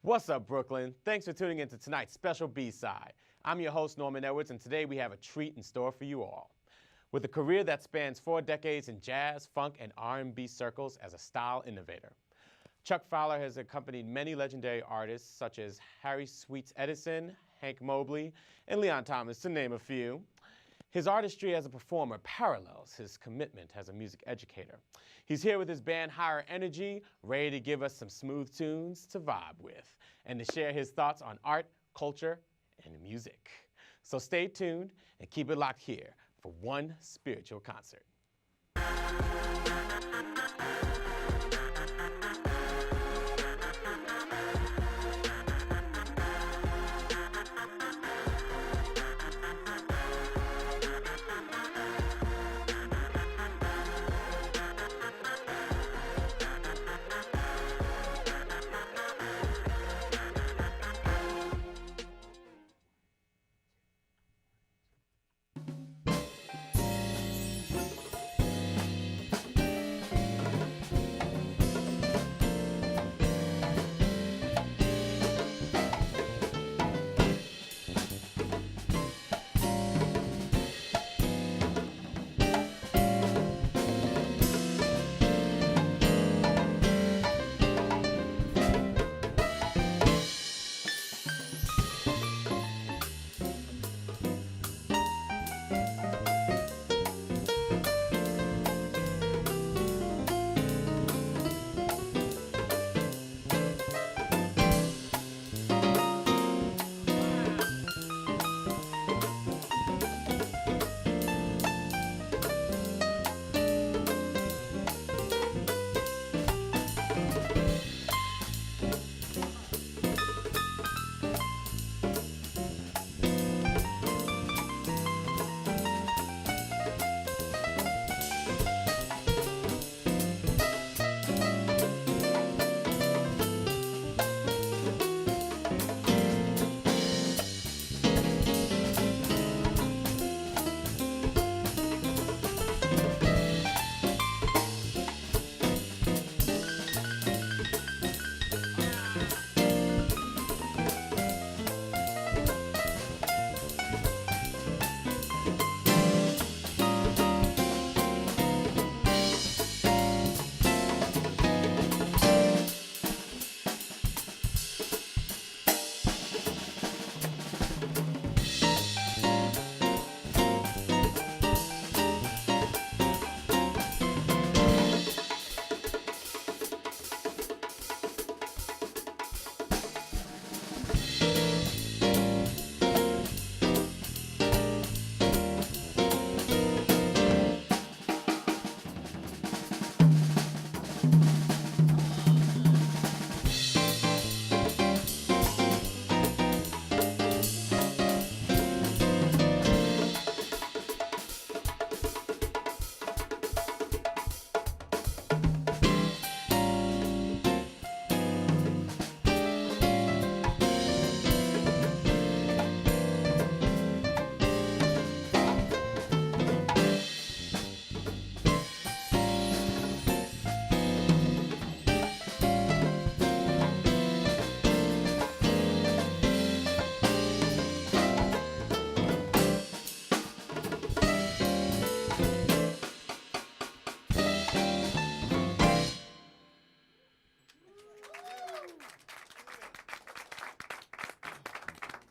What's up, Brooklyn? Thanks for tuning in to tonight's special B-side. I'm your host, Norman Edwards, and today we have a treat in store for you all. With a career that spans 4 decades in jazz, funk, and R&B circles as a style innovator, Chuk Fowler has accompanied many legendary artists such as Harry Sweet's Edison, Hank Mobley, and Leon Thomas, to name a few. His artistry as a performer parallels his commitment as a music educator. He's here with his band Higher Energy, ready to give us some smooth tunes to vibe with and to share his thoughts on art, culture, and music. So stay tuned and keep it locked here for one spiritual concert.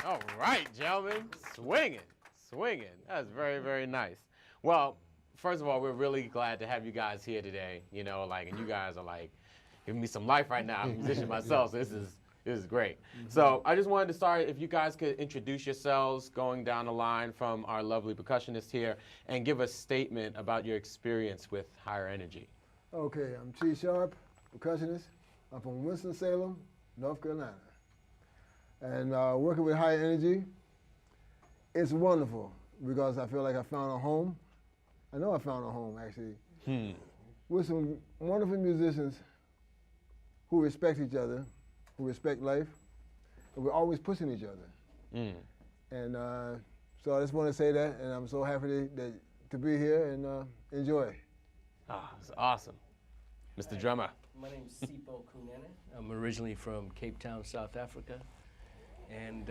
All right, gentlemen, swinging. That's very, very nice. Well, first of all, we're really glad to have you guys here today. You know, and you guys are giving me some life right now. I'm a musician myself, so this is great. So I just wanted to start, if you guys could introduce yourselves going down the line from our lovely percussionist here and give a statement about your experience with Higher Energy. Okay, I'm T. Sharp, percussionist. I'm from Winston-Salem, North Carolina. And working with Higher Energy, it's wonderful because I feel like I found a home. I know I found a home, actually, with some wonderful musicians who respect each other, who respect life, and we're always pushing each other. And so I just want to say that, and I'm so happy to be here and enjoy. Ah, it's awesome. Mr. Drummer. My name is Sipo Kunene. I'm originally from Cape Town, South Africa. And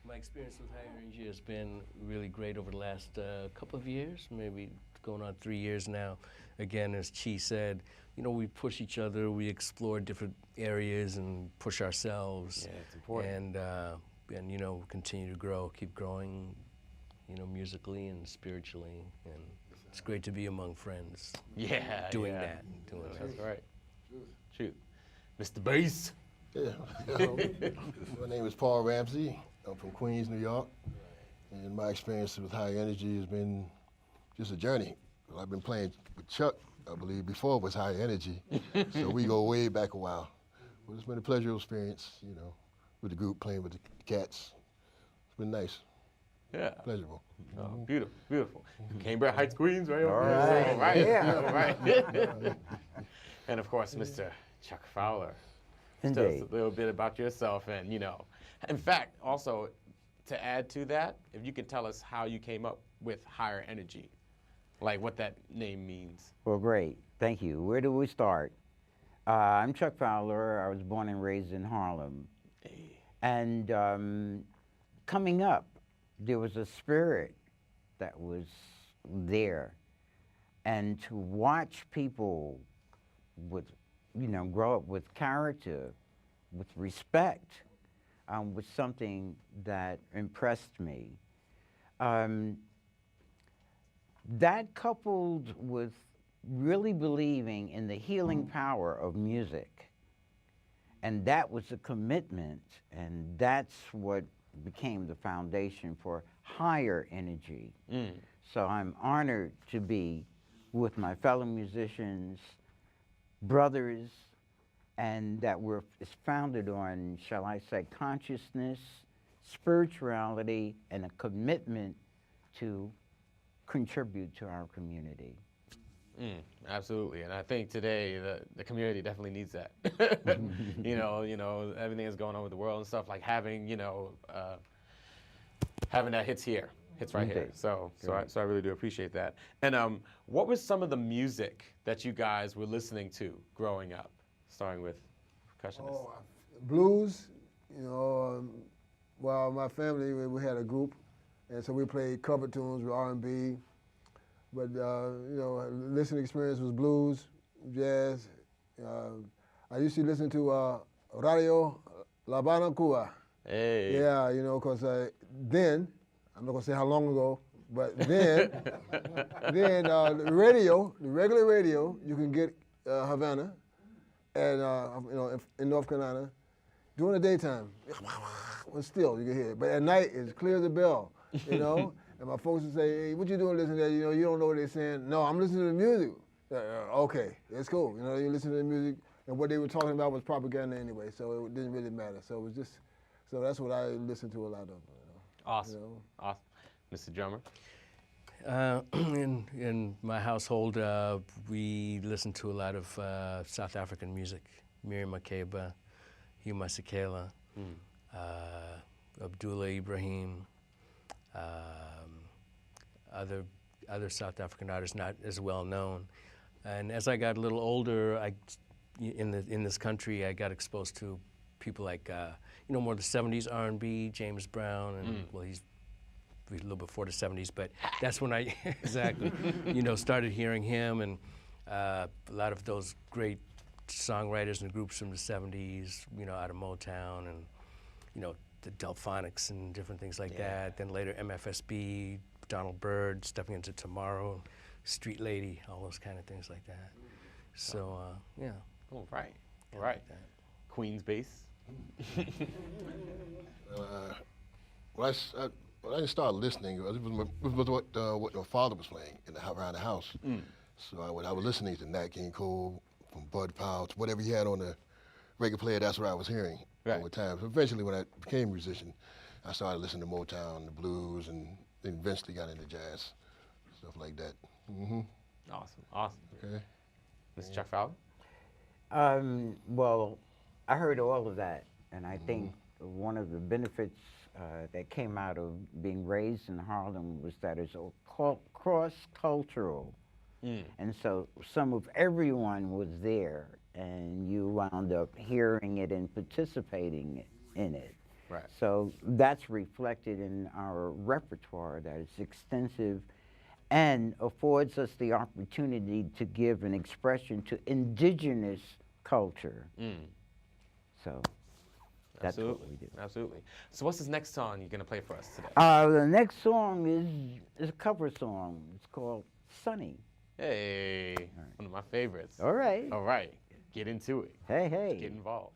my experience with higher energy has been really great over the last couple of years, maybe going on 3 years now. Again, as Chi said, you know, we push each other, we explore different areas and push ourselves. Yeah, it's important. And you know, continue to grow, keep growing, you know, musically and spiritually. And it's great to be among friends. Yeah, Doing yeah. that. Doing That's that. right. Shoot. Mr. Bass. Yeah. My name is Paul Ramsey. I'm from Queens, New York. And my experience with high energy has been just a journey. I've been playing with Chuck, I believe, before it was high energy. So we go way back a while. But it's been a pleasurable experience, you know, with the group, playing with the cats. It's been nice, Yeah. pleasurable. Oh, beautiful, beautiful. Cambridge Heights, Queens, right over All here. right. All right. Yeah. All right. And of course, Mr. Chuk Fowler. Tell us Indeed. a little bit about yourself, and you know, in fact, also to add to that, if you could tell us how you came up with higher energy, like what that name means. Well, great. Thank you. Where do we start? I'm Chuk Fowler. I was born and raised in Harlem. Hey. And coming up, there was a spirit that was there. And to watch people with, you know, grow up with character, with respect, was something that impressed me. That coupled with really believing in the healing power of music. And that was a commitment, and that's what became the foundation for higher energy. So I'm honored to be with my fellow musicians, brothers, and that it's founded on, shall I say, consciousness, spirituality, and a commitment to contribute to our community. Absolutely, and I think today the community definitely needs that. You know, everything that's going on with the world and stuff, like having, you know, having that hits right here. Indeed. So I really do appreciate that. And what was some of the music that you guys were listening to growing up, starting with percussionists? Oh, blues, you know, well, my family, we had a group, and so we played cover tunes with R&B. But, you know, listening experience was blues, jazz. I used to listen to Radio La Habana, Cuba. Hey. Yeah, you know, because then, I'm not going to say how long ago, but then, the radio, the regular radio, you can get Havana, and, you know, in North Carolina, during the daytime, well, still, you can hear it. But at night, it's clear as a bell, you know? And my folks would say, hey, what you doing listening to that? You know, you don't know what they're saying. No, I'm listening to the music. Okay, it's cool. You know, you listen to the music, and what they were talking about was propaganda anyway, so it didn't really matter. So it was just, so that's what I listened to a lot of. You know, Awesome. You know? Awesome. Mr. Drummer? In my household, we listen to a lot of South African music. Miriam Makeba, Hugh Masekela, Abdullah Ibrahim, other South African artists not as well known. And as I got a little older, in this country, I got exposed to people like, you know, more the 70s R&B, James Brown, and well, he's a little before the 70s, but that's when I, exactly, you know, started hearing him and a lot of those great songwriters and groups from the 70s, you know, out of Motown and, you know, the Delphonics and different things like that. Then later MFSB, Donald Byrd, Stepping Into Tomorrow, Street Lady, all those kind of things like that. So, yeah. Oh, right. Right. Like that. Queen's bass. When I started listening, it was what my father was playing around the house. So I was listening to Nat King Cole, from Bud Powell, to whatever he had on the record player, that's what I was hearing over time. So eventually when I became a musician, I started listening to Motown, the blues, and then eventually got into jazz, stuff like that. Awesome. Awesome. Okay. Mr. Chuk Fowler? Well, I heard all of that, and I think one of the benefits that came out of being raised in Harlem was that it's cross-cultural. And so some of everyone was there, and you wound up hearing it and participating in it. Right. So that's reflected in our repertoire, that it's extensive and affords us the opportunity to give an expression to indigenous culture. So that's what we do. Absolutely. So what's this next song you're going to play for us today? The next song is a cover song. It's called Sunny. Hey, one of my favorites. All right. All right. Get into it. Hey, hey. Get involved.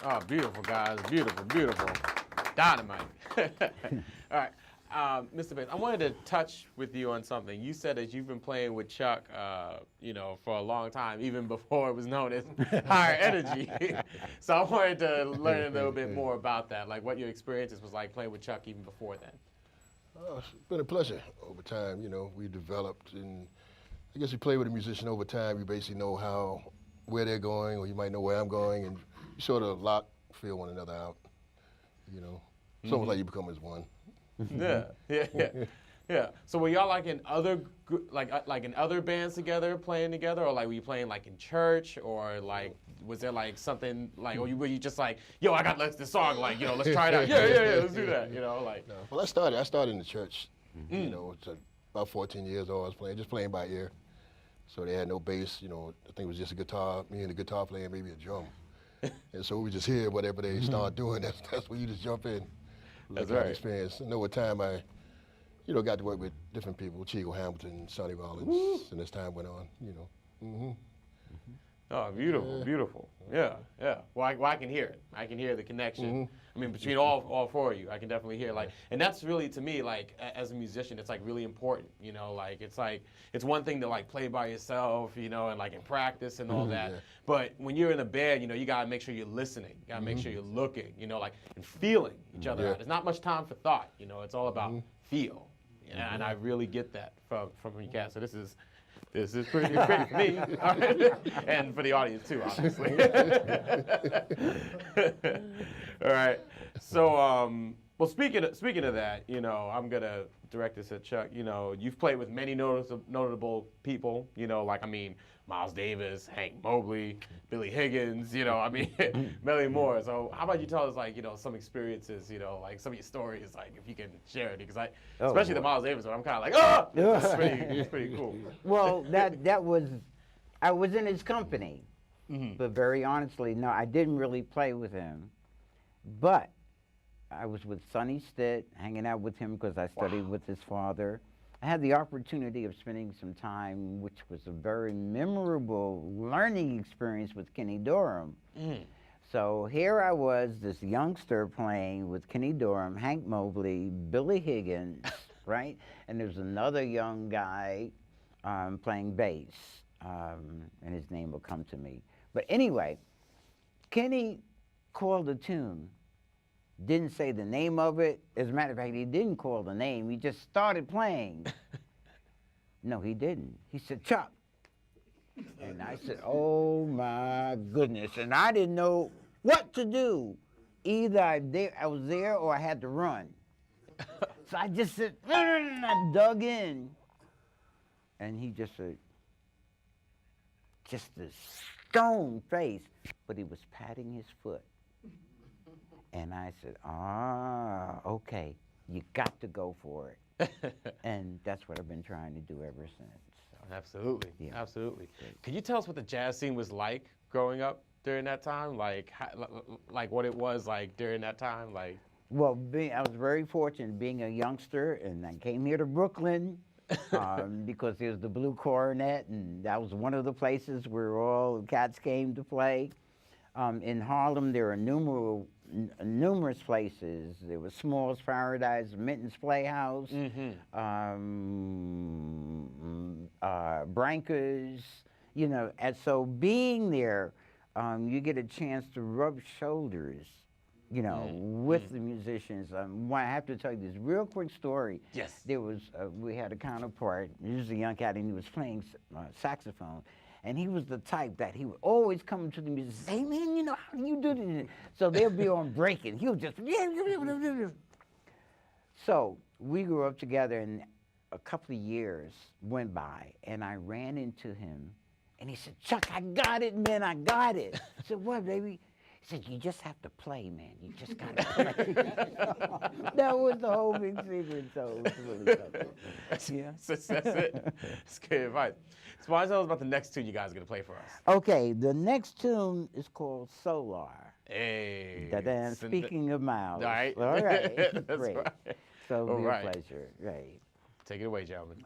Oh, beautiful, guys. Beautiful, beautiful. Dynamite. All right. Mr. Bates, I wanted to touch with you on something. You said that you've been playing with Chuk, for a long time, even before it was known as Higher Energy. So I wanted to learn a little bit more about that, like what your experiences was like playing with Chuk even before then. It's been a pleasure over time. We developed, and I guess you play with a musician over time. You basically know where they're going, or you might know where I'm going, and you sort of feel one another out. It's almost like you become as one. Yeah. So were y'all like in other like in other bands together, playing together, or like were you playing like in church, or like was there like something like, or were you just like, yo, I got this song, like let's try it out, yeah, let's do that, like. No. Well, I started in the church. It's about 14 years old. I was just playing by ear. So they had no bass. I think it was just a guitar, me and the guitar player, and maybe a drum. And so we just hear whatever they start doing. That's when you just jump in. That's right. Experience. Over time I, got to work with different people, Chico Hamilton, Sonny Rollins, and as time went on, Oh, beautiful, beautiful. Yeah. Well, I can hear it. I can hear the connection. I mean, between all four of you, I can definitely hear and that's really, to me, like as a musician, it's like really important. Like it's one thing to like play by yourself, and like in practice and all that. Yeah. But when you're in a band, you gotta make sure you're listening. You gotta make sure you're looking, and feeling each other out. There's not much time for thought. It's all about feel. And I really get that from you cats. So this is pretty great for me, all right? And for the audience too, obviously. All right. So, well, speaking of that, I'm gonna direct this at Chuk. You've played with many notable people. Miles Davis, Hank Mobley, Billy Higgins. Many more. So, how about you tell us, some experiences, like some of your stories, like if you can share it, because especially the Miles Davis one, I'm kind of like, oh, it's pretty cool. Well, I was in his company, but very honestly, no, I didn't really play with him, but I was with Sonny Stitt, hanging out with him because I studied with his father. I had the opportunity of spending some time, which was a very memorable learning experience with Kenny Dorham. So here I was, this youngster playing with Kenny Dorham, Hank Mobley, Billy Higgins, right? And there's another young guy playing bass, and his name will come to me. But anyway, Kenny called a tune. Didn't say the name of it. As a matter of fact, he didn't call the name. He just started playing. No, he didn't. He said, Chuk. And I said, oh, my goodness. And I didn't know what to do. Either I was there or I had to run. So I just said, I dug in. And he just said, just a stone face. But he was patting his foot. And I said, okay, you got to go for it. And that's what I've been trying to do ever since. So. Absolutely, Yeah. absolutely. Could you tell us what the jazz scene was like growing up during that time? Like what it was like during that time? Well, I was very fortunate being a youngster, and I came here to Brooklyn because there's the Blue Coronet, and that was one of the places where all the cats came to play. In Harlem, there are numerous places. There was Small's Paradise, Minton's Playhouse, Branca's, and so being there, you get a chance to rub shoulders, with the musicians. I have to tell you this real quick story. Yes. There was, we had a counterpart, he was a young cat, and he was playing saxophone. And he was the type that he would always come to the music and say, hey, man, how do you do this? So they'll be on breaking. He'll just, So we grew up together, and a couple of years went by, and I ran into him, and he said, Chuk, I got it, man, I got it. I said, what, baby? He said, you just have to play, man. You just got to play. That was the whole big secret, so it was really something. Yeah. That's it. That's good advice. So why don't you tell us about the next tune you guys are going to play for us? Okay, the next tune is called Solar. Hey. Da-da, speaking of Miles. All right. All right. That's Great. right. So it'll All be right. a pleasure. Right. Take it away, gentlemen.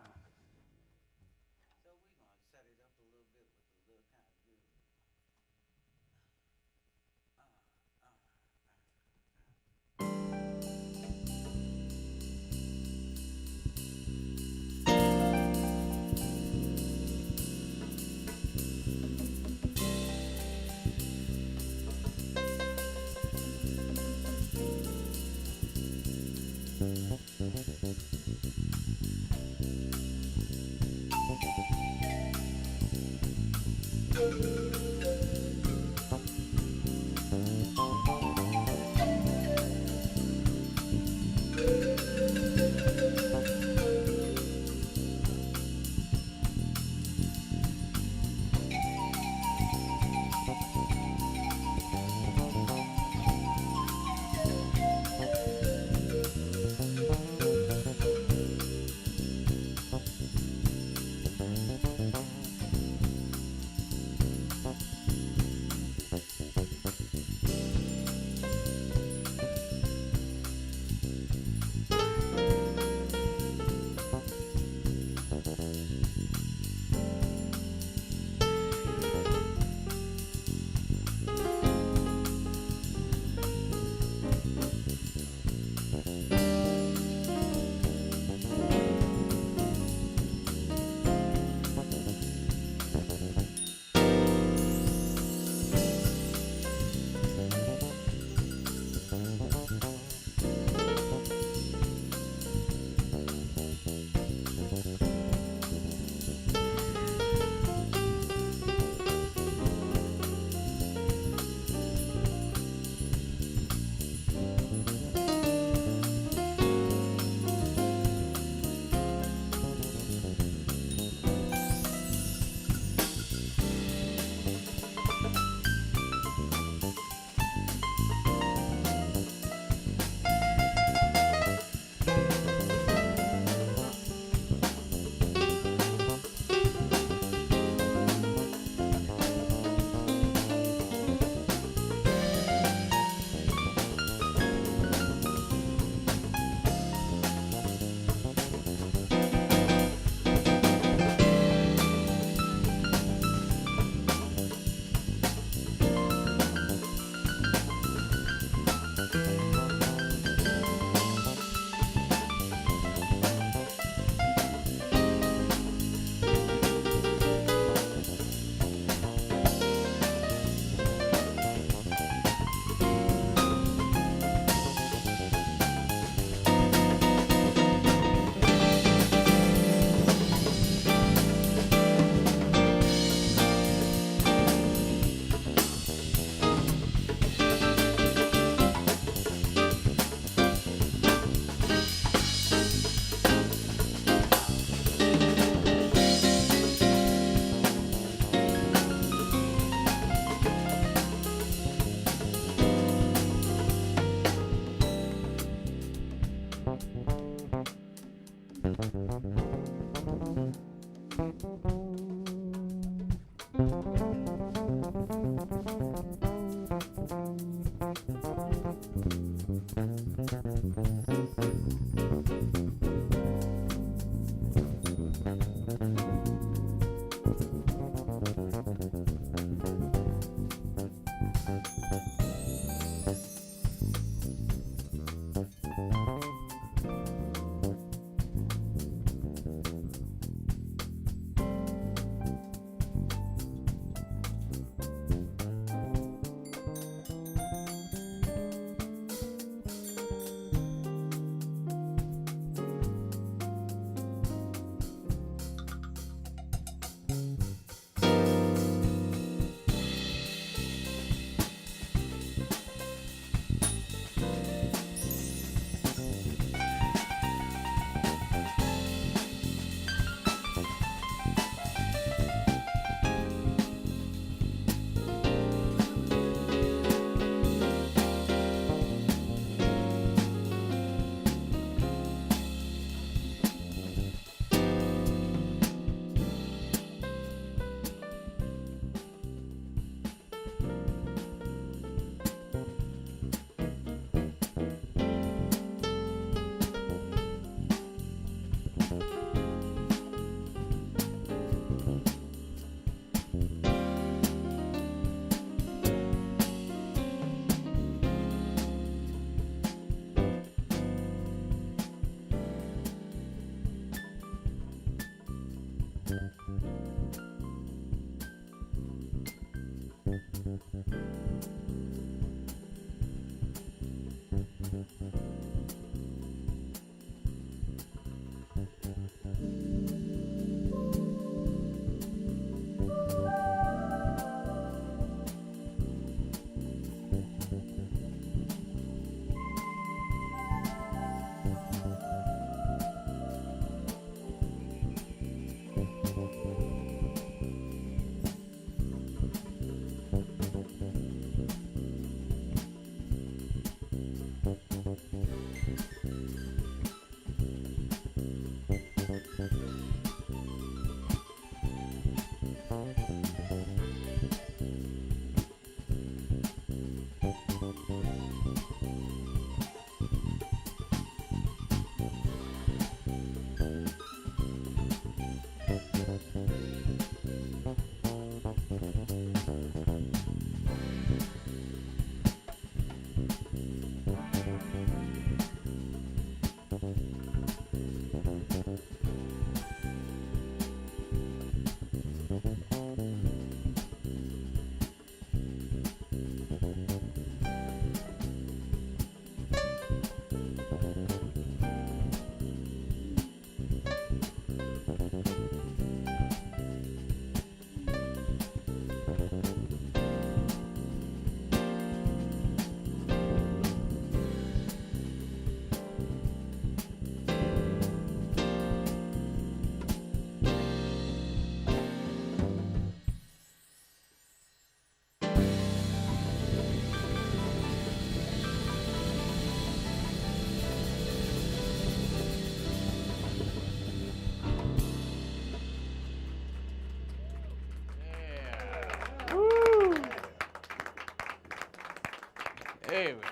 Hey, man.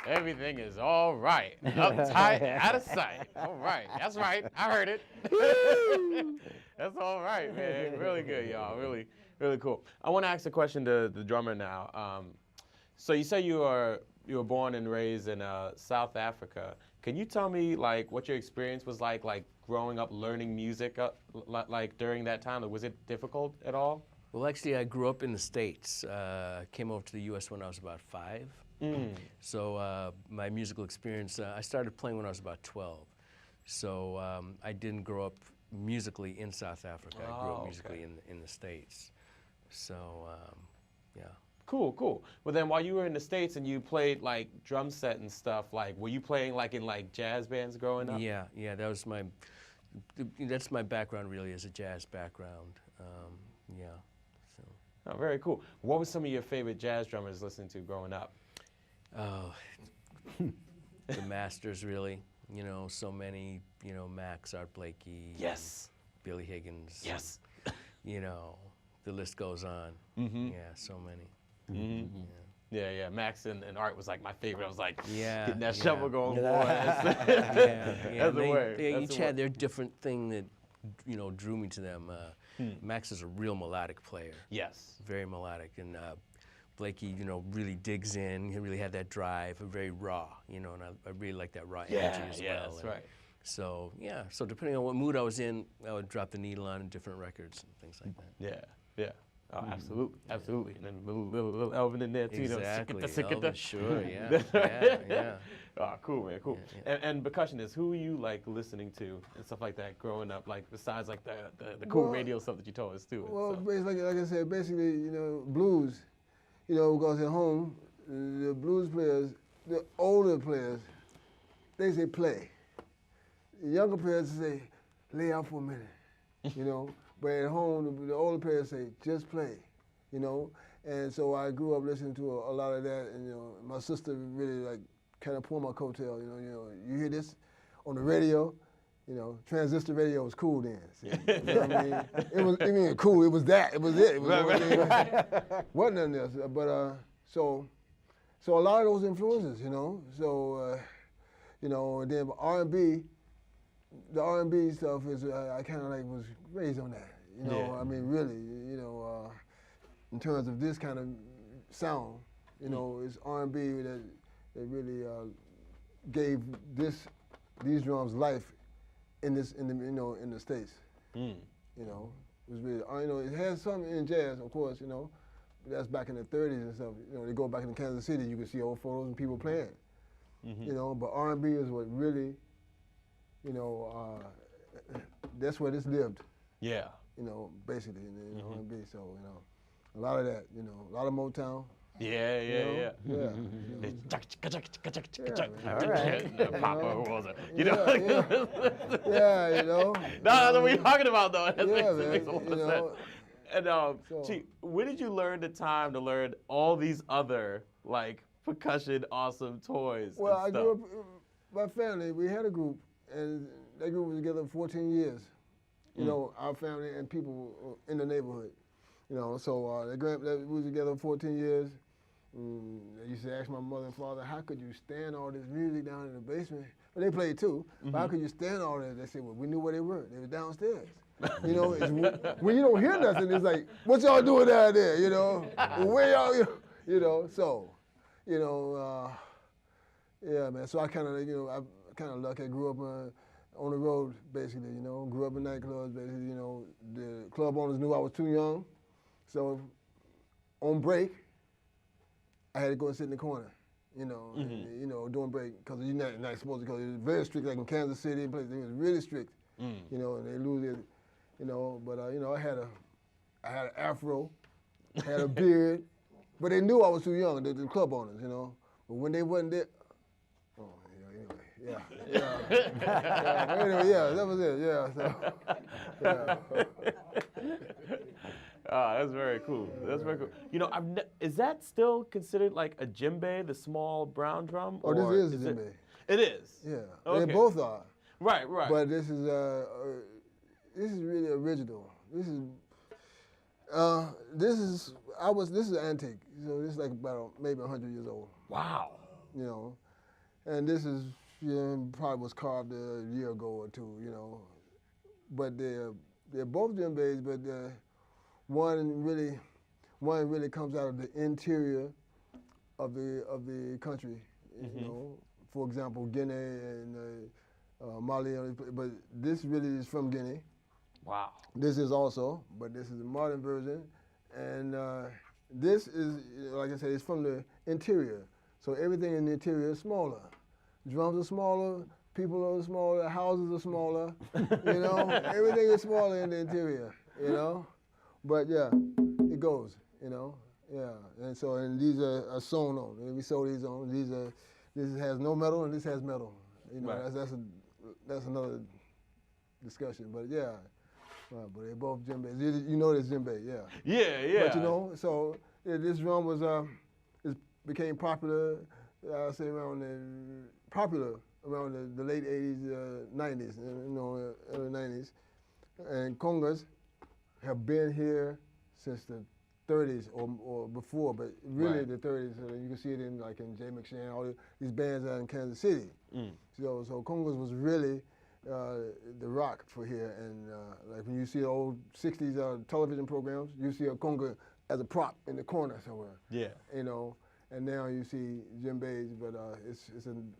Everything is all right. Uptight, out of sight. All right. That's right. I heard it. That's all right, man. Really good, y'all. Really, really cool. I want to ask a question to the drummer now. So you say you were born and raised in South Africa. Can you tell me like what your experience was like growing up learning music like during that time? Was it difficult at all? Well, actually, I grew up in the States. I came over to the U.S. when I was about 5. So my musical experience, I started playing when I was about 12. So I didn't grow up musically in South Africa. I grew up musically in the States. So, yeah. Cool, cool. Well, then while you were in the States and you played like drum set and stuff, like were you playing like in like jazz bands growing up? Yeah, that was that's my background really, is a jazz background. Yeah. So. Oh, very cool. What were some of your favorite jazz drummers listening to growing up? Oh, the masters really. You know, so many. You know, Max, Art Blakey. Yes. Billy Higgins. Yes. You know, the list goes on. Yeah, so many. Yeah. Max and Art was like my favorite. I was like, Yeah, getting that yeah. shovel going, boy. That's the way. They That's each the had way. their different thing that, you know, drew me to them. Max is a real melodic player. Yes. Very melodic. And Blakey, you know, really digs in. He really had that drive, very raw, you know, and I really like that raw energy as well. Yeah, that's And right. So, yeah, so depending on what mood I was in, I would drop the needle on different records and things like that. Yeah. Oh, absolutely. And then little Elvin in there too. Exactly. Sickata. Elvin, sure, yeah. Oh, cool, man, cool. Yeah. And percussionists, who were you like listening to and stuff like that growing up? Like besides like the cool radio stuff that you told us too. Well, So. basically, like I said, basically, you know, blues. You know, because at home, the blues players, the older players, they say play. The younger players say lay out for a minute. You know. But at home, the older players say, just play, you know? And so I grew up listening to a lot of that, and, you know, my sister really, like, kind of pulled my coattail, you know, you hear this on the radio, you know, transistor radio was cool then. See? You know what I mean? It was cool, it was that, it was it. It was wasn't nothing else. But, so a lot of those influences, you know? So, you know, and then R&B, the R&B stuff is, I kind of like was raised on that, you know. Yeah. I mean, really, you know, in terms of this kind of sound, you know, it's R&B that really gave these drums life in the States. You know, it was really, you know, it has some in jazz, of course, you know. That's back in the 30s and stuff. You know, they go back in Kansas City, you can see old photos and people playing. You know, but R&B is what really. You know, that's where this lived. Yeah. You know, basically in R&B. So, you know, a lot of that. You know, a lot of Motown. Yeah. Yeah. All right. Papa, who was it? You know? Yeah, you know. No, that's what we're talking about, though. That Yeah, makes a lot man, of you sense. know. And Chi, when did you learn the time to learn all these other like percussion awesome toys? Well, and I stuff? grew up, my family, we had a group, and that group was together 14 years. You know, our family and people in the neighborhood. You know, so we was together 14 years. I used to ask my mother and father, how could you stand all this music down in the basement? Well, they played too, but how could you stand all that? They said, well, we knew where they were. They were downstairs. You know, when you don't hear nothing, it's like, what y'all doing down there, you know? Where y'all, you know, so, you know, yeah, man. So I kind of, you know, I kind of lucky. I grew up on the road, basically, you know, grew up in nightclubs, basically, you know. The club owners knew I was too young, so on break, I had to go and sit in the corner, you know, and, you know, during break, because you're not supposed to, because it was very strict, like in Kansas City, and places, it was really strict, you know, and they lose it, you know, but, you know, I had an afro, had a beard, but they knew I was too young, the club owners, you know, but when they wasn't there, anyway, yeah, that was it, yeah, so, yeah. Oh, that's very cool. That's very cool. You know, is that still considered like a djembe, the small brown drum? Oh, or this is a djembe. It is? Yeah, Okay. they both are. Right. But this is really original. This is This is antique. So this is like about maybe 100 years old. Wow. You know, and this is probably was carved a year ago or two. You know, but they're both djembes, but one really comes out of the interior of the country. You know, for example, Guinea and Mali, but this really is from Guinea. Wow. This is also, but this is a modern version, and this is, like I said, it's from the interior. So everything in the interior is smaller. Drums are smaller, people are smaller, houses are smaller. You know, everything is smaller in the interior. You know, but yeah, it goes. You know, yeah, and these are sewn on. And we sew these on. This has no metal and this has metal. You know, right. that's another discussion. But yeah. But they're both djembes. You know this djembe, yeah. Yeah, yeah. But you know, so this drum was became popular. Say around the late '80s, '90s. You know, early '90s. And congas have been here since the '30s or before, but really right. the '30s. You can see it in Jay McShann, all these bands out in Kansas City. So congas was really the rock for here, and like when you see old '60s television programs, you see a conga as a prop in the corner somewhere. Yeah. You know, and now you see djembes, but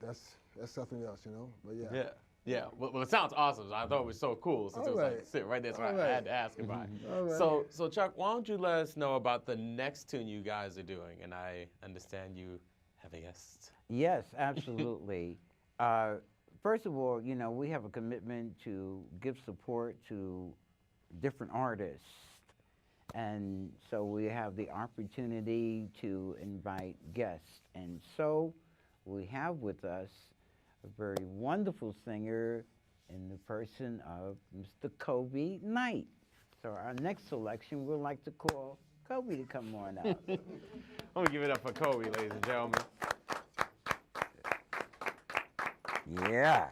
that's something else, you know. But yeah. Yeah. Yeah. Well, it sounds awesome. I thought it was so cool since it was like sitting right there, so I had to ask about it. All right. So Chuck, why don't you let us know about the next tune you guys are doing? And I understand you have a guest. Yes, absolutely. First of all, you know, we have a commitment to give support to different artists. And so we have the opportunity to invite guests. And so we have with us a very wonderful singer in the person of Mr. Coby Knight. So our next selection, we'd like to call Coby to come on out. I'm gonna give it up for Coby, ladies and gentlemen. Yeah.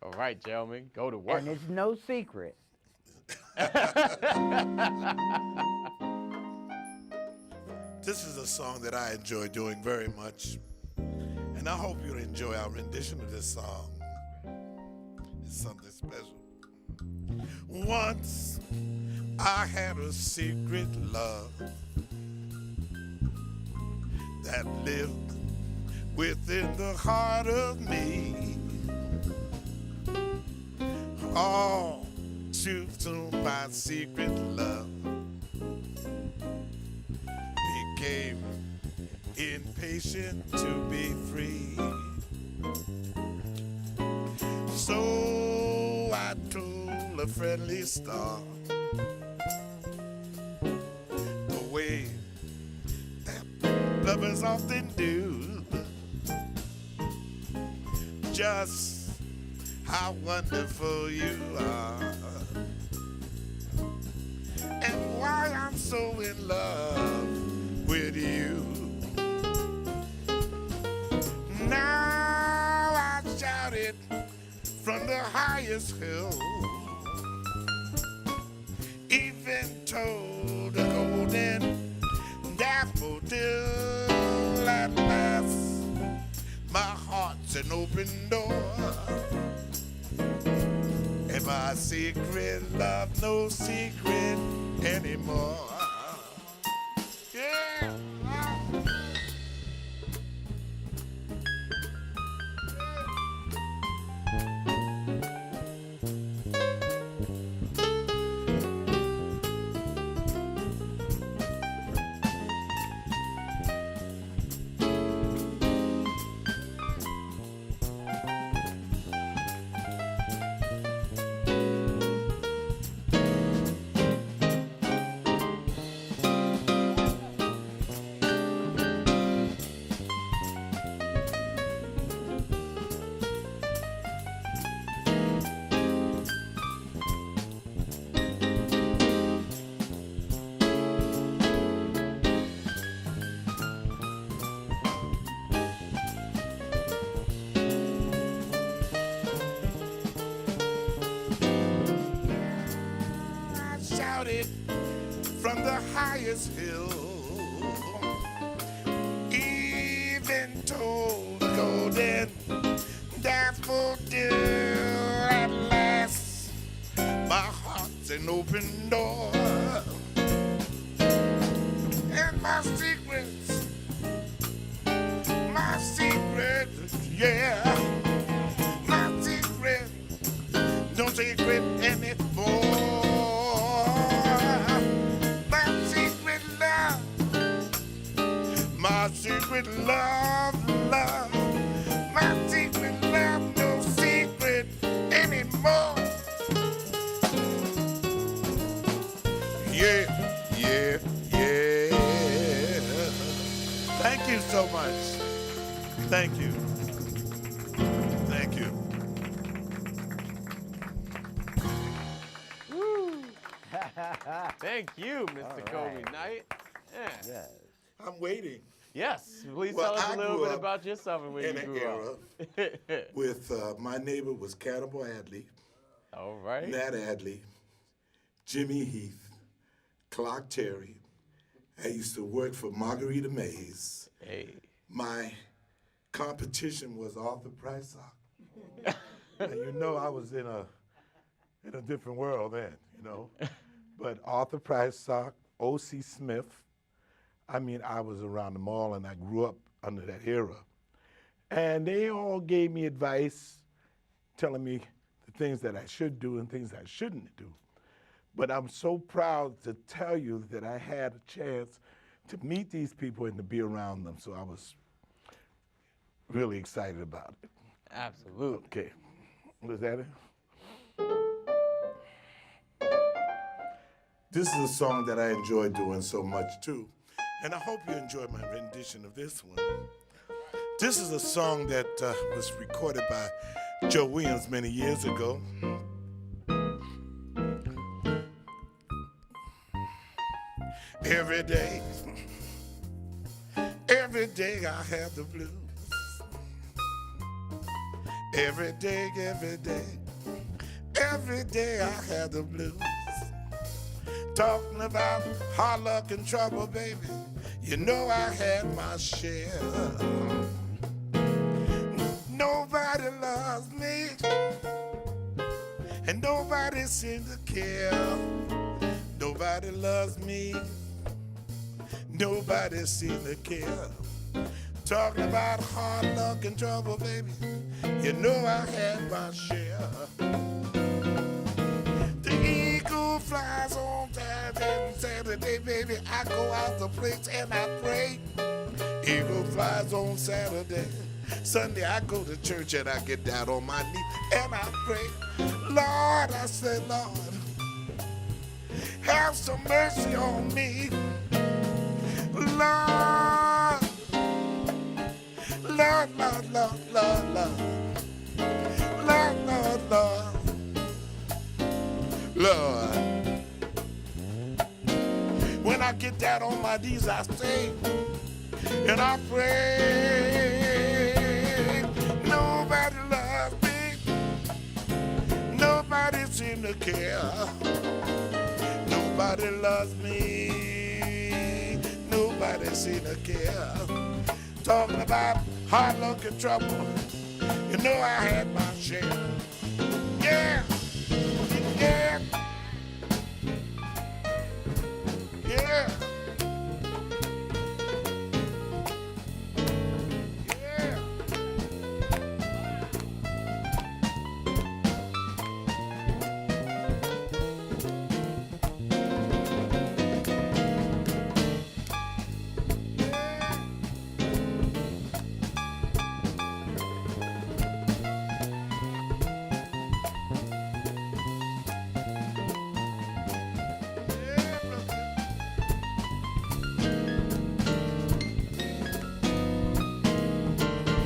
All right, gentlemen, go to work. And it's no secret. This is a song that I enjoy doing very much, and I hope you'll enjoy our rendition of this song. It's something special. Once I had a secret love that lived within the heart of me. All truth to my secret love became impatient to be free. So I told a friendly star the way that lovers often do, just how wonderful you are, and why I'm so in love with you. Now I shout it from the highest hill, even told the golden daffodil. At last, my heart's an open door, and my secret love no secret anymore. Yeah. highest hill. Even told the golden daffodil at last. My heart's an open door, and my secrets, yeah, my secret, no secret anymore. My secret love, love, my secret love, no secret anymore. Yeah, yeah, yeah. Thank you so much. Thank you. Thank you. Thank you, Mr. Coby Knight. Yeah. Yes. I'm waiting. Yes, please Well, tell us I a little grew bit up about yourself and where in you an grew up. with my neighbor was Cannibal Adley, All right. Nat Adley, Jimmy Heath, Clark Terry. I used to work for Margarita Mays. Hey. My competition was Arthur Prysock. And you know I was in a different world then, you know. But Arthur Prysock, O.C. Smith, I mean, I was around the mall and I grew up under that era. And they all gave me advice, telling me the things that I should do and things I shouldn't do. But I'm so proud to tell you that I had a chance to meet these people and to be around them. So I was really excited about it. Absolutely. Okay, was that it? This is a song that I enjoy doing so much too. And I hope you enjoy my rendition of this one. This is a song that was recorded by Joe Williams many years ago. Every day I have the blues. Every day I have the blues. Talking about hard luck and trouble, baby. You know I had my share. Nobody loves me, and nobody seems to care. Nobody loves me, nobody seems to care. Talking about hard luck and trouble, baby. You know I had my share. The eagle flies on Saturday, baby. I go out the place and I pray. Eagle flies on Saturday. Sunday I go to church and I get down on my knees and I pray. Lord, I say, Lord, have some mercy on me. Lord, Lord, Lord, Lord, Lord, Lord, Lord, Lord, Lord, Lord. When I get down on my knees, I stay and I pray. Nobody loves me. Nobody seems to care. Nobody loves me. Nobody seems to care. Talking about hard luck and trouble. You know I had my share. Yeah. Yeah. Yeah. Yeah.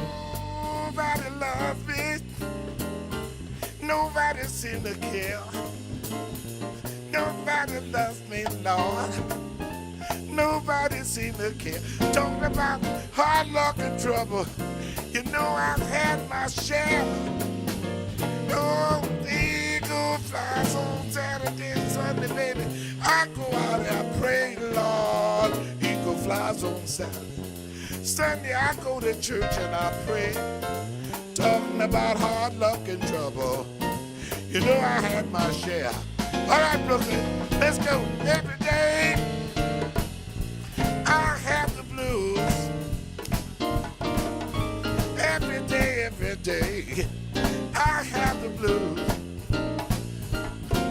Nobody loves me. Nobody seems to care. Nobody loves me, Lord. Nobody seems to care. Talking about hard luck and trouble. You know I've had my share. Oh, the eagle flies on Saturday and Sunday, baby. I go out and I pray the Lord. Eagle flies on Saturday. Sunday I go to church and I pray. Talking about hard luck and trouble. You know I had my share. All right, Brooklyn, let's go. Every day I have the blues. Every day I have the blues.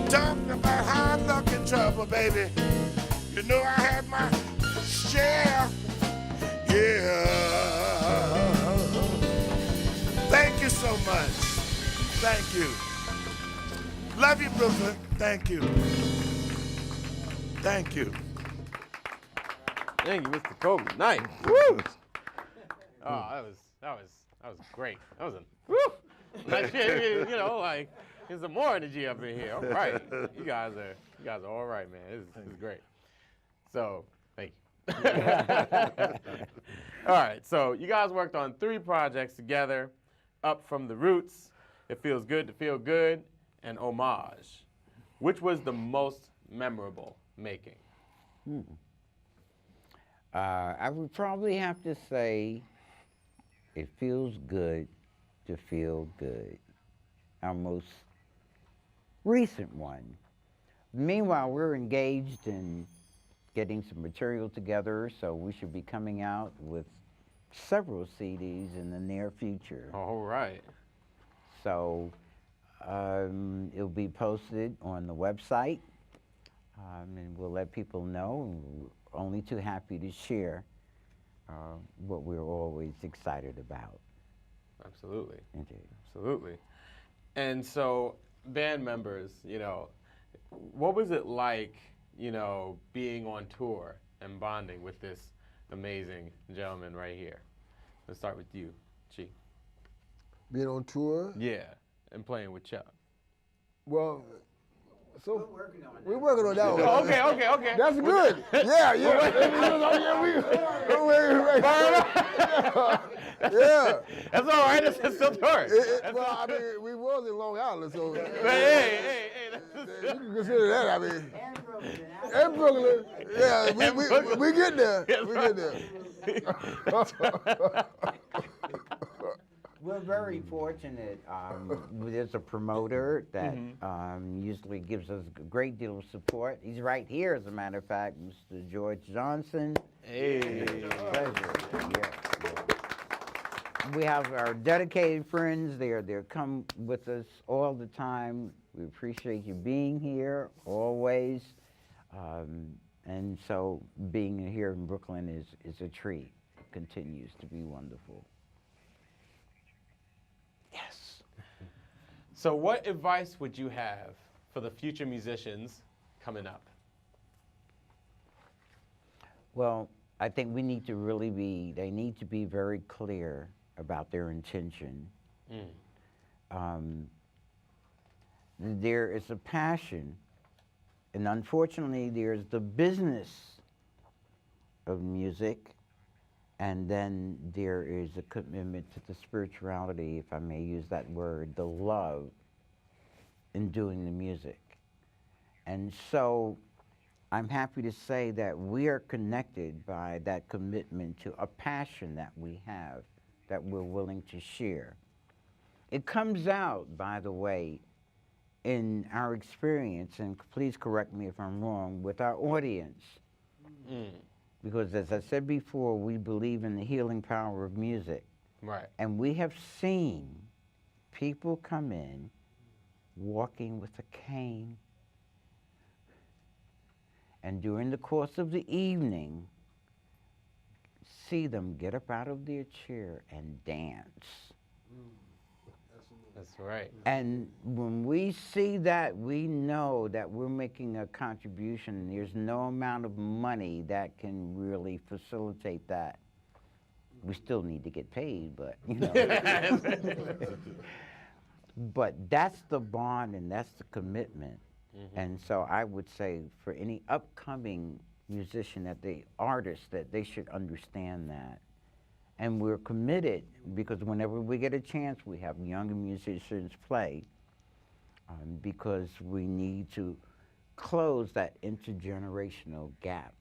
Talking about hard luck and trouble, baby. You know I had my share. Yeah. Thank you so much. Thank you. Love you, Brooklyn. Thank you. Thank you. Thank you, Mr. Coby Knight. Woo! Oh, that was great. That was a woo! Like, you know, like there's some more energy up in here. All right, you guys are all right, man. This is great. So, thank you. All right, so you guys worked on 3 projects together, Up From the Roots, It Feels Good to Feel Good, and Homage. Which was the most memorable making? I would probably have to say It Feels Good to Feel Good, our most recent one. Meanwhile, we're engaged in getting some material together, so we should be coming out with several CDs in the near future. All right. So it'll be posted on the website, and we'll let people know. We're only too happy to share what we're always excited about. Absolutely. Indeed. Absolutely. And so, band members, you know, what was it like, you know, being on tour and bonding with this amazing gentleman right here? Let's start with you, Chi. Being on tour? Yeah, and playing with Chuck. Well, so We're working on that. we're working on that one. Oh, okay. That's good. Yeah. Yeah. That's all right. It's still touring. Well, I mean, we was in Long Island, so Hey. you can consider that. I mean, and Brooklyn. Yeah, we get there. We get there. We're very fortunate. There's a promoter that usually gives us a great deal of support. He's right here, as a matter of fact, Mr. George Johnson. Hey. Pleasure. Yeah. We have our dedicated friends. They're come with us all the time. We appreciate you being here always. And so being here in Brooklyn is a treat. It continues to be wonderful. Yes. So what advice would you have for the future musicians coming up? Well, I think they need to be very clear about their intention. There is a passion, and unfortunately there's the business of music, and then there is a commitment to the spirituality, if I may use that word, the love in doing the music. And so I'm happy to say that we are connected by that commitment to a passion that we have, that we're willing to share. It comes out, by the way, in our experience, and please correct me if I'm wrong, with our audience. Because as I said before, we believe in the healing power of music. Right. And we have seen people come in walking with a cane, and during the course of the evening, see them get up out of their chair and dance. That's right. And when we see that, we know that we're making a contribution. There's no amount of money that can really facilitate that. We still need to get paid, but, you know. But that's the bond and that's the commitment. And so I would say for any upcoming musician, artist, that they should understand that. And we're committed, because whenever we get a chance, we have younger musicians play, because we need to close that intergenerational gap,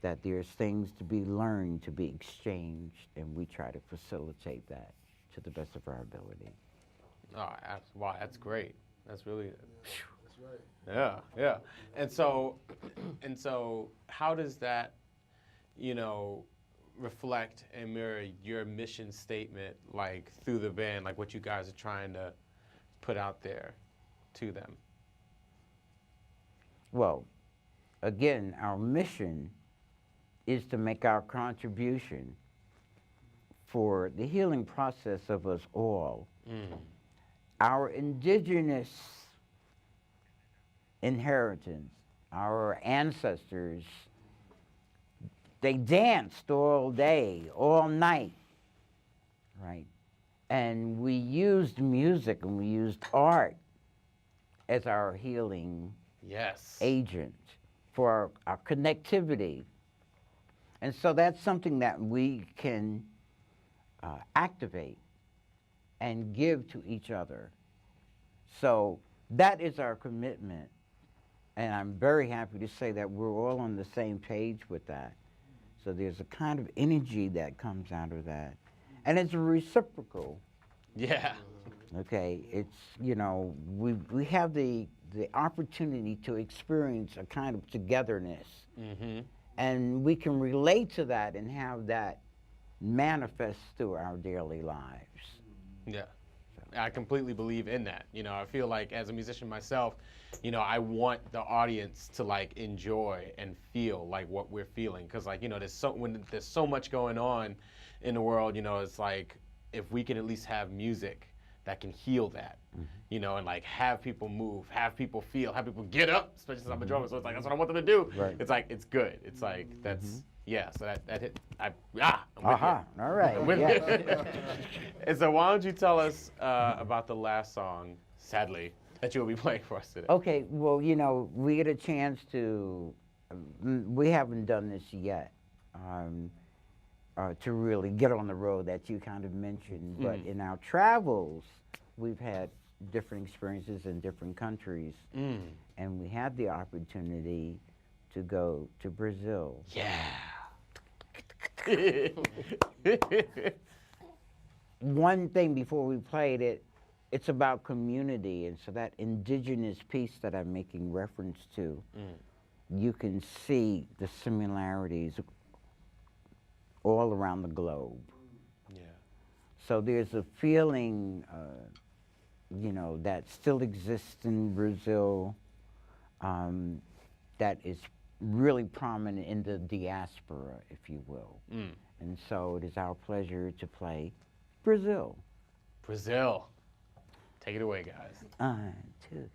that there's things to be learned, to be exchanged, and we try to facilitate that to the best of our ability. Oh, wow, that's great. That's really, That's right. yeah, yeah. And so, how does that, you know, reflect and mirror your mission statement, like through the band, like what you guys are trying to put out there to them? Well, again, our mission is to make our contribution for the healing process of us all. Our indigenous inheritance, our ancestors, they danced all day, all night, right? And we used music and we used art as our healing Yes. agent for our connectivity. And so that's something that we can activate and give to each other. So that is our commitment. And I'm very happy to say that we're all on the same page with that. So there's a kind of energy that comes out of that. And it's reciprocal. Yeah. Okay, it's, you know, we have the opportunity to experience a kind of togetherness. And we can relate to that and have that manifest through our daily lives. Yeah. I completely believe in that. You know, I feel like as a musician myself, you know, I want the audience to like enjoy and feel like what we're feeling. Cause like, you know, when there's so much going on in the world, you know, it's like, if we can at least have music that can heal that, you know, and like have people move, have people feel, have people get up, especially since I'm a drummer. So it's like, that's what I want them to do. Right. It's like, it's good. It's like, that's, yeah, so that hit, I'm with All right, you. With yeah. you. And so why don't you tell us about the last song, sadly, that you'll be playing for us today? Okay, well, you know, we get a chance to, we haven't done this yet, to really get on the road that you kind of mentioned, but in our travels, we've had different experiences in different countries, and we had the opportunity to go to Brazil. Yeah. One thing before we played it, it's about community, and so that indigenous piece that I'm making reference to, you can see the similarities all around the globe. Yeah. So there's a feeling, you know, that still exists in Brazil, that is really prominent in the diaspora, if you will. And so it is our pleasure to play Brazil. Brazil. Take it away, guys. 1, 2.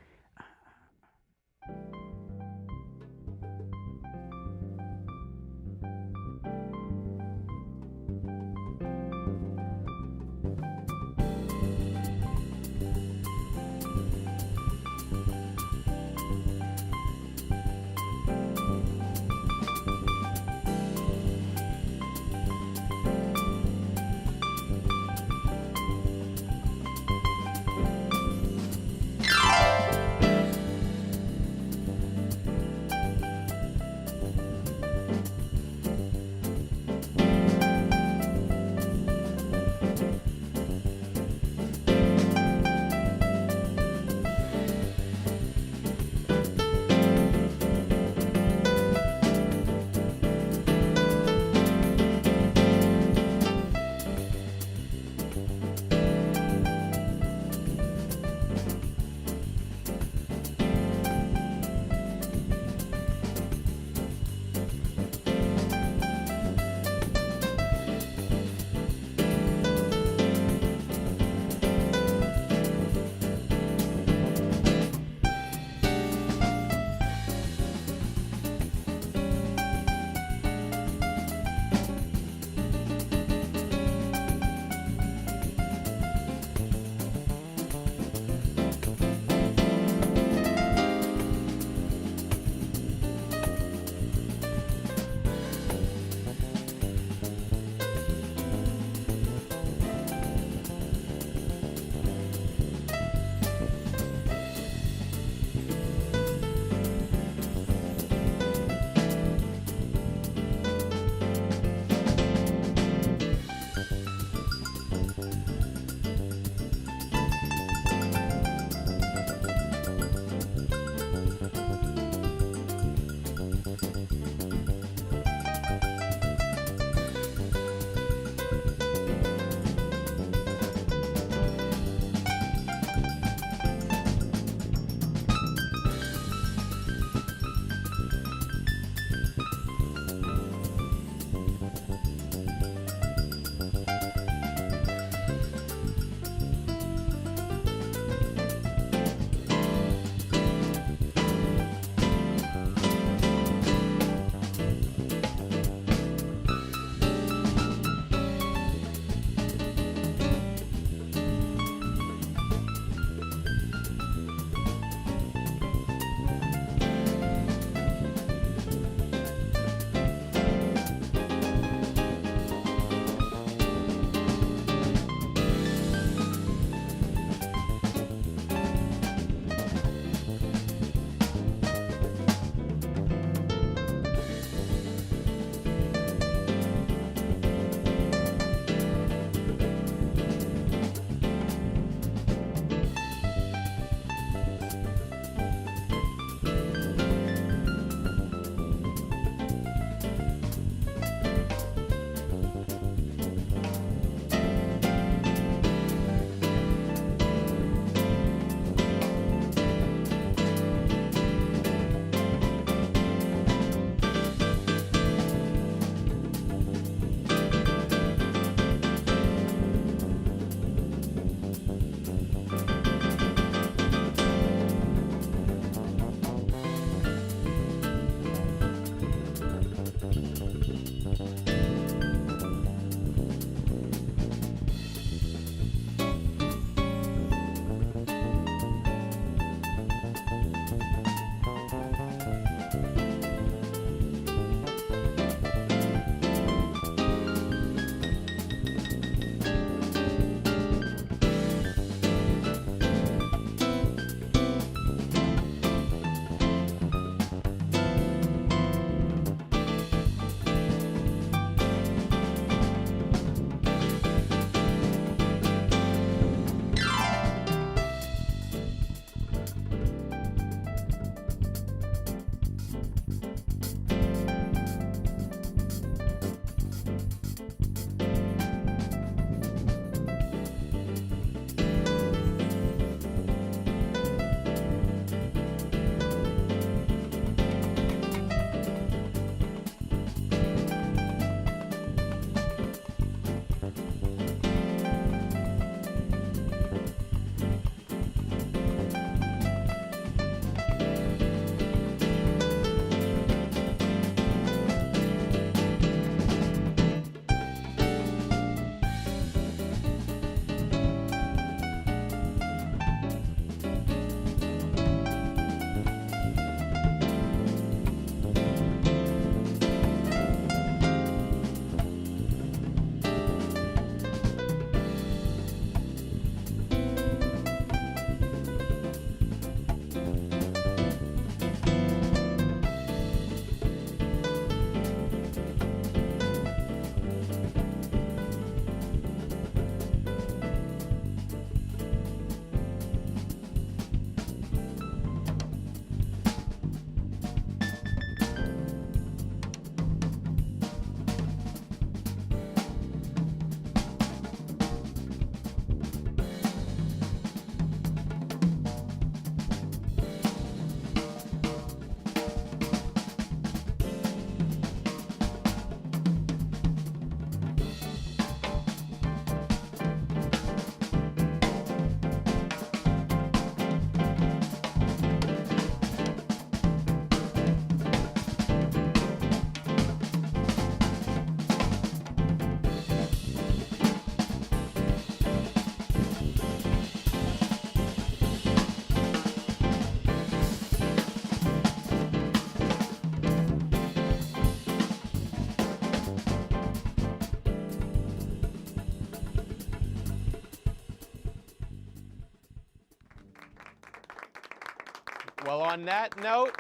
Well, on that note,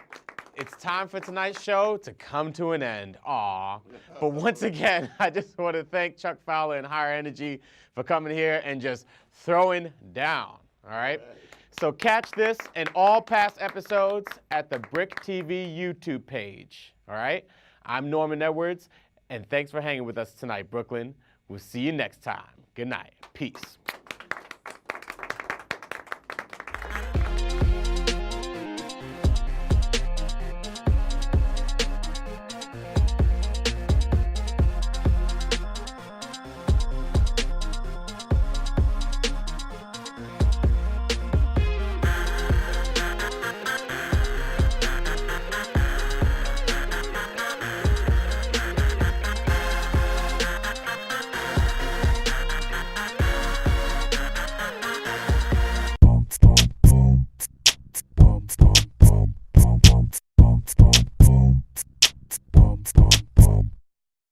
it's time for tonight's show to come to an end. Aw. But once again, I just want to thank Chuk Fowler and Higher Energy for coming here and just throwing down, all right? So catch this and all past episodes at the BRIC TV YouTube page, all right? I'm Norman Edwards, and thanks for hanging with us tonight, Brooklyn. We'll see you next time. Good night. Peace.